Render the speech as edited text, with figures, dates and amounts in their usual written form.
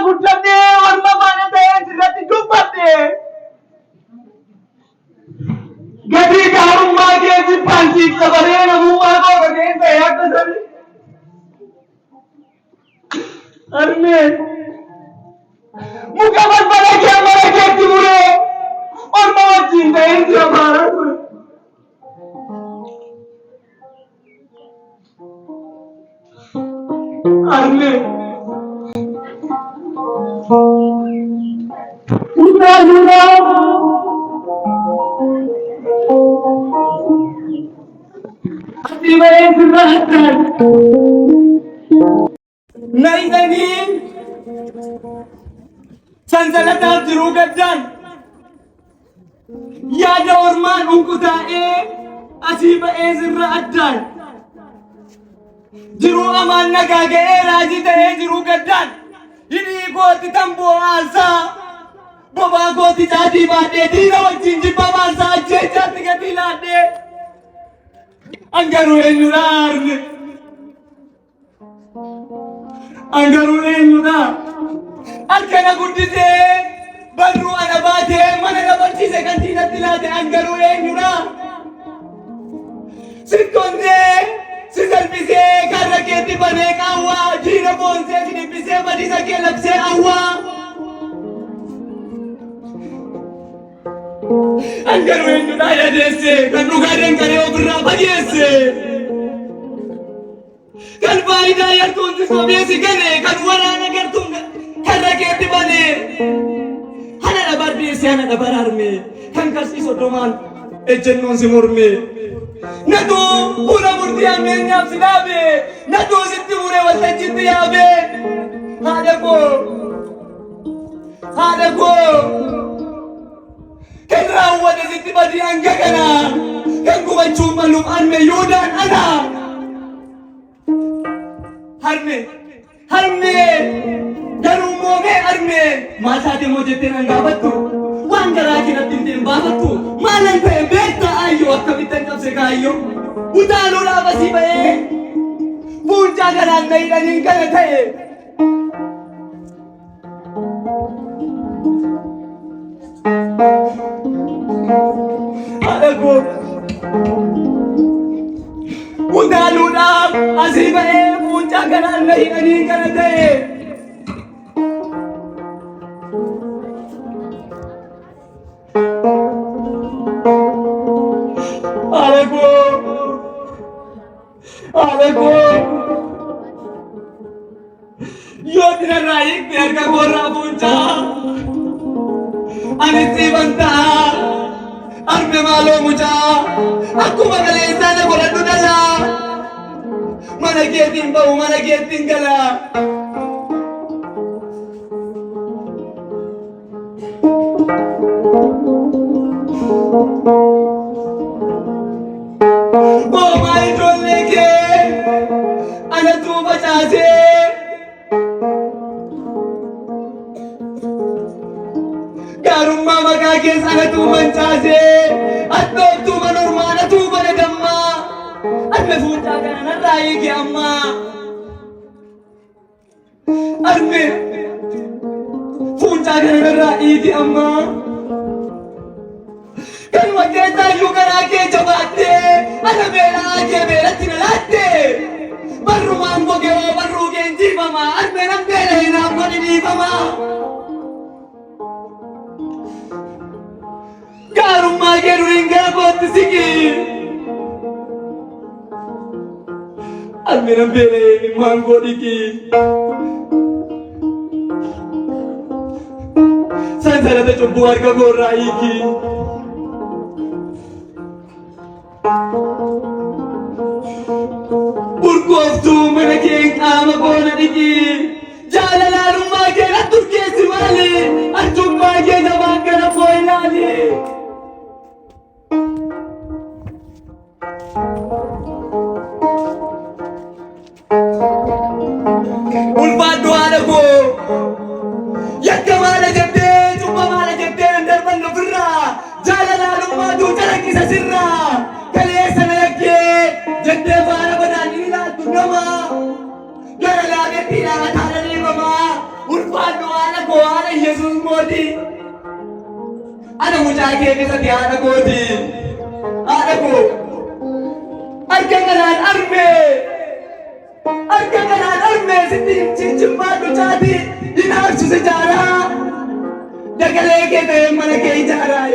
मुठ्ठते और पाण्यात आहे डुबते गदी गारून मागे पांची कबरे नमू मागो गदे तयार झाली अरे मुकाबत बना के तिमुरे और मामा चिंता है हमारा अरे उड़ा उड़ा नहीं नहीं संसलातात जुरुगatan ya ada orman ungkutae asiba ezra addan jiru aman nagage raji tae jurugaddan ini goti tambo alsa baba goti jadi bade dina wajin jiba alsa je jati gadilade angaru enurar Arkana guddise barru ana baate mana na barchise kantina tilate angaru eenyuna sittonde sisalbise karra keeti bane kawa jina bonse sinibise badisa ke labse awa angaru eenyuna yadese kan dhugaadhen kare ofirra fageesse kan faayidaa yartuun sobeesi gane kan waraana gartuun karra keetti bane hana dhabar deesse hana dhabar harme kan karsi sodomaan ejjennoon si morme natu fuula murtii ammeenyaaf si dhaabe natu sitti mure waltajjitti yaabe haadha koo kan raawwate sitti badii hanga kana kan gubachuun malluuf harme yoodaan ana harme garuu moomee harme maasaate moo jettee nan gaafattu waan garaa kinatti hin baafattu maalan ta'e beektaa ayyoo akkamittan qabse kaayyoo utaaluudhaaf asii ba'ee fuuncaa kanaan na hidhaniin kana ta'e haadha koo utaaluudhaaf asii ba'ee fuuncaa kanaan na hidhaniin kana ta'e Aleko yo dinaraik biar ka gorra punca anisi banta arme malo muja aku magale sana gola tudala mana getin bau mana getin gala oh my god ana tu bachase garumma maga ke sana tu manchase atto tu manormana tu banadamma arme futa kana rai ke amma arme futa kana rai ke amma kan wajeta yugara ke jabatte ana mera ke mera tinalatte barru mango ke barru ke jibama arme nam bere na mani dibama garumma ke ruinga bot sigi arme nam bere ni mango diki sansara te chobbu arga gorra iki Urkoftu mana keng ama kona diki jalala rumah ke na turke simali arjumma ke zaman kana poilali ulfa doana ko yakka mala jette jumma mala jette andar ban nufra jalala rumah tu taraki sa sirra kale sana yakke jette fara badani la tunama gara lage tira thara ni mama urfa doana mucaa kee keessatti haadha kooti. Haadha koo harka kanaan armee sitti cincimmaadhu caati hin aarsus ijaaraa. Dagalee kee ta'ee mana kee ijaaraa.